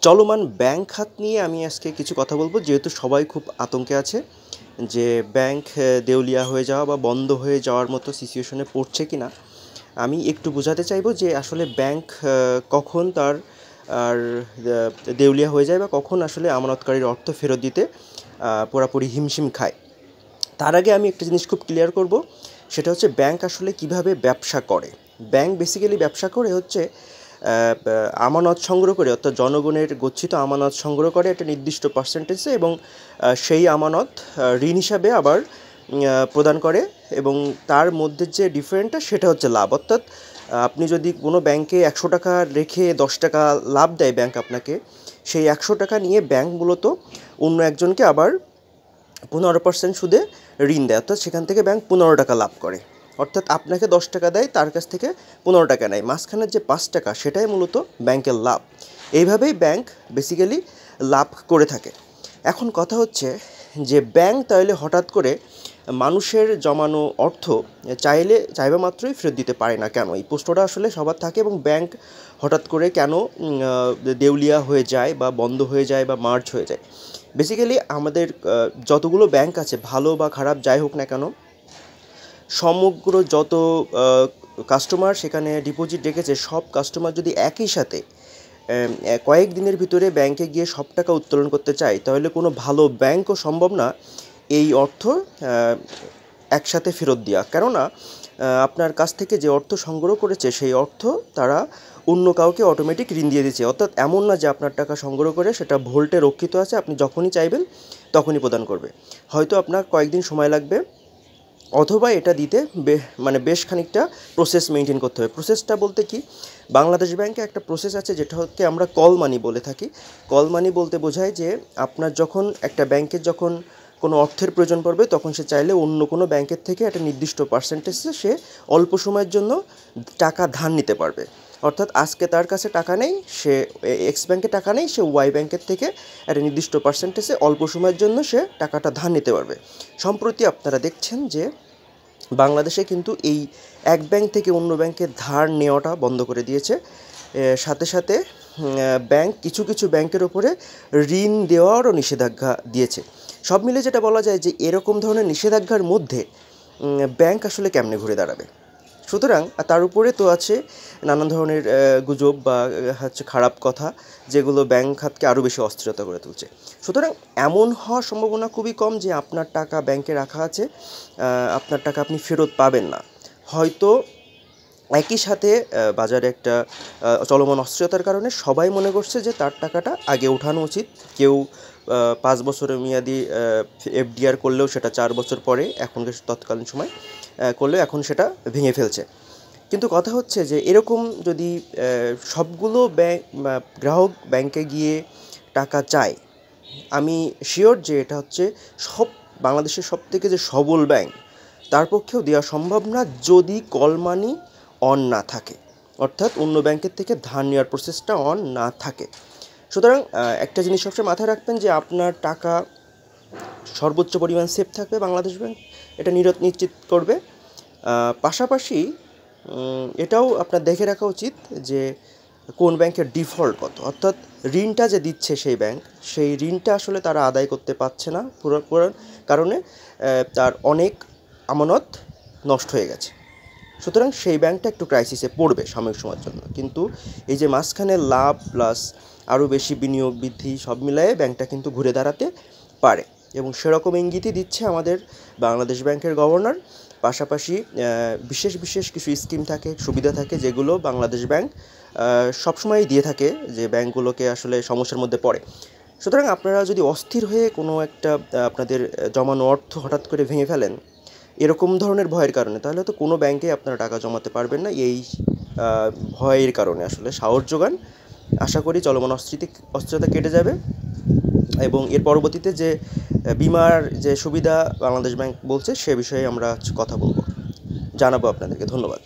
চলমান ব্যাংক খাত নিয়ে আমি আজকে কিছু কথা বলবো, যেহেতু সবাই খুব আতঙ্কে আছে যে ব্যাংক দেউলিয়া হয়ে যাওয়া বা বন্ধ হয়ে যাওয়ার মতো সিচুয়েশনে পড়ছে কি না। আমি একটু বোঝাতে চাইবো যে আসলে ব্যাংক কখন তার আর দেউলিয়া হয়ে যায় বা কখন আসলে আমানতকারীর অর্থ ফেরত দিতে পুরোপুরি হিমশিম খায়। তার আগে আমি একটা জিনিস খুব ক্লিয়ার করব, সেটা হচ্ছে ব্যাংক আসলে কিভাবে ব্যবসা করে। ব্যাংক বেসিক্যালি ব্যবসা করে হচ্ছে আমানত সংগ্রহ করে, অর্থাৎ জনগণের গচ্ছিত আমানত সংগ্রহ করে একটা নির্দিষ্ট পার্সেন্টেজে, এবং সেই আমানত ঋণ হিসাবে আবার প্রদান করে, এবং তার মধ্যে যে ডিফারেন্টটা সেটা হচ্ছে লাভ। অর্থাৎ আপনি যদি কোনো ব্যাংকে 100 টাকা রেখে 10 টাকা লাভ দেয় ব্যাংক আপনাকে, সেই 100 টাকা নিয়ে ব্যাংক মূলত অন্য একজনকে আবার 15% সুদে ঋণ দেয়, অর্থাৎ সেখান থেকে ব্যাংক 15 টাকা লাভ করে। অর্থাৎ আপনাকে 10 টাকা দেয়, তার কাছ থেকে 15 টাকা নেয়, মাঝখানের যে 5 টাকা সেটাই মূলত ব্যাংকের লাভ। এইভাবেই ব্যাংক বেসিক্যালি লাভ করে থাকে। এখন কথা হচ্ছে যে ব্যাংক তাহলে হঠাৎ করে মানুষের জমানো অর্থ চাইবা মাত্রই ফেরত দিতে পারে না কেন? এই প্রশ্নটা আসলে সবার থাকে, এবং ব্যাংক হঠাৎ করে কেন দেউলিয়া হয়ে যায় বা বন্ধ হয়ে যায় বা মার্জ হয়ে যায়। বেসিক্যালি আমাদের যতগুলো ব্যাংক আছে, ভালো বা খারাপ যাই হোক না কেন, সমগ্র যত কাস্টমার সেখানে ডিপোজিট রেখেছে, সব কাস্টমার যদি একই সাথে কয়েক দিনের ভিতরে ব্যাংকে গিয়ে সব টাকা উত্তোলন করতে চায়, তাহলে কোনো ভালো ব্যাংকও সম্ভব না এই অর্থ একসাথে ফেরত দেওয়া। কেননা আপনার কাছ থেকে যে অর্থ সংগ্রহ করেছে সেই অর্থ তারা অন্য কাউকে অটোমেটিক ঋণ দিয়ে দিচ্ছে। অর্থাৎ এমন না যে আপনার টাকা সংগ্রহ করে সেটা ভোল্টে রক্ষিত আছে, আপনি যখনই চাইবেন তখনই প্রদান করবে। হয়তো আপনার কয়েকদিন সময় লাগবে, অথবা এটা দিতে বেশ খানিকটা প্রসেস মেনটেন করতে হবে। প্রসেসটা বলতে কি, বাংলাদেশ ব্যাংকে একটা প্রসেস আছে যেটাকে আমরা কল মানি বলে থাকি। কল মানি বলতে বোঝায় যে আপনার যখন একটা ব্যাংকের যখন কোনো অর্থের প্রয়োজন পড়বে, তখন সে চাইলে অন্য কোনো ব্যাংকের থেকে একটা নির্দিষ্ট পার্সেন্টেজে সে অল্প সময়ের জন্য টাকা ধার নিতে পারবে। অর্থাৎ আজকে তার কাছে টাকা নেই, সে এক্স ব্যাংকে টাকা নেই, সে ওয়াই ব্যাংকের থেকে একটা নির্দিষ্ট পার্সেন্টেজে অল্প সময়ের জন্য সে টাকাটা ধার নিতে পারবে। সম্প্রতি আপনারা দেখছেন যে বাংলাদেশে কিন্তু এই এক ব্যাংক থেকে অন্য ব্যাংকে ধার নেওয়াটা বন্ধ করে দিয়েছে। সাথে সাথে ব্যাংক কিছু কিছু ব্যাংকের ওপরে ঋণ দেওয়ারও নিষেধাজ্ঞা দিয়েছে। সব মিলে যেটা বলা যায় যে এরকম ধরনের নিষেধাজ্ঞার মধ্যে ব্যাংক আসলে কেমনে ঘুরে দাঁড়াবে। সুতরাং তার উপরে তো আছে নানান ধরনের গুজব বা হচ্ছে খারাপ কথা, যেগুলো ব্যাংক খাতকে আরও বেশি অস্থিরতা করে তুলছে। সুতরাং এমন হওয়ার সম্ভাবনা খুবই কম যে আপনার টাকা ব্যাংকে রাখা আছে, আপনার টাকা আপনি ফেরত পাবেন না। হয়তো একই সাথে বাজারে একটা চলমান অস্থিরতার কারণে সবাই মনে করছে যে তার টাকাটা আগে ওঠানো উচিত। কেউ 5 বছরের মেয়াদি এফডিআর করলেও সেটা 4 বছর পরে, এখনকার তৎকালীন সময় করলেও এখন সেটা ভেঙে ফেলছে। কিন্তু কথা হচ্ছে যে এরকম যদি সবগুলো গ্রাহক ব্যাংকে গিয়ে টাকা চায়, আমি শিওর যে এটা হচ্ছে বাংলাদেশের সবথেকে যে সবল ব্যাংক, তার পক্ষেও দেওয়া সম্ভব না যদি কল মানি অন না থাকে, অর্থাৎ অন্য ব্যাংকের থেকে ধার নেওয়ার প্রসেসটা অন না থাকে। সুতরাং একটা জিনিস সবসময় মাথায় রাখবেন যে আপনার টাকা সর্বোচ্চ পরিমাণ সেফ থাকবে, বাংলাদেশ ব্যাংক এটা নিশ্চিত করবে। পাশাপাশি এটাও আপনার দেখে রাখা উচিত যে কোন ব্যাংকের ডিফল্ট কত, অর্থাৎ ঋণটা যে দিচ্ছে সেই ব্যাংক, সেই ঋণটা আসলে তারা আদায় করতে পারছে না পুরো কারণে তার অনেক আমানত নষ্ট হয়ে গেছে। সুতরাং সেই ব্যাংকটা একটু ক্রাইসিসে পড়বে সাময়িক সময়ের জন্য, কিন্তু এই যে মাঝখানে লাভ প্লাস আরও বেশি বিনিয়োগ বৃদ্ধি সব মিলায়ে ব্যাংকটা কিন্তু ঘুরে দাঁড়াতে পারে, এবং সেরকম ইঙ্গিতই দিচ্ছে আমাদের বাংলাদেশ ব্যাংকের গভর্নর। পাশাপাশি বিশেষ বিশেষ কিছু স্কিম থাকে, সুবিধা থাকে, যেগুলো বাংলাদেশ ব্যাংক সবসময়ই দিয়ে থাকে যে ব্যাংকগুলোকে আসলে সমস্যার মধ্যে পড়ে। সুতরাং আপনারা যদি অস্থির হয়ে কোনো একটা আপনাদের জমানো অর্থ হঠাৎ করে ভেঙে ফেলেন এরকম ধরনের ভয়ের কারণে, তাহলে তো কোনো ব্যাংকে আপনারা টাকা জমাতে পারবেন না। এই ভয়ের কারণে আসলে সাহস যোগান। আশা করি চলমান অস্থিরতা কেটে যাবে, এবং এর পরবর্তীতে যে বিমার যে সুবিধা বাংলাদেশ ব্যাংক বলছে সে বিষয়ে আমরা কথা বলবো, জানাবো আপনাদেরকে। ধন্যবাদ।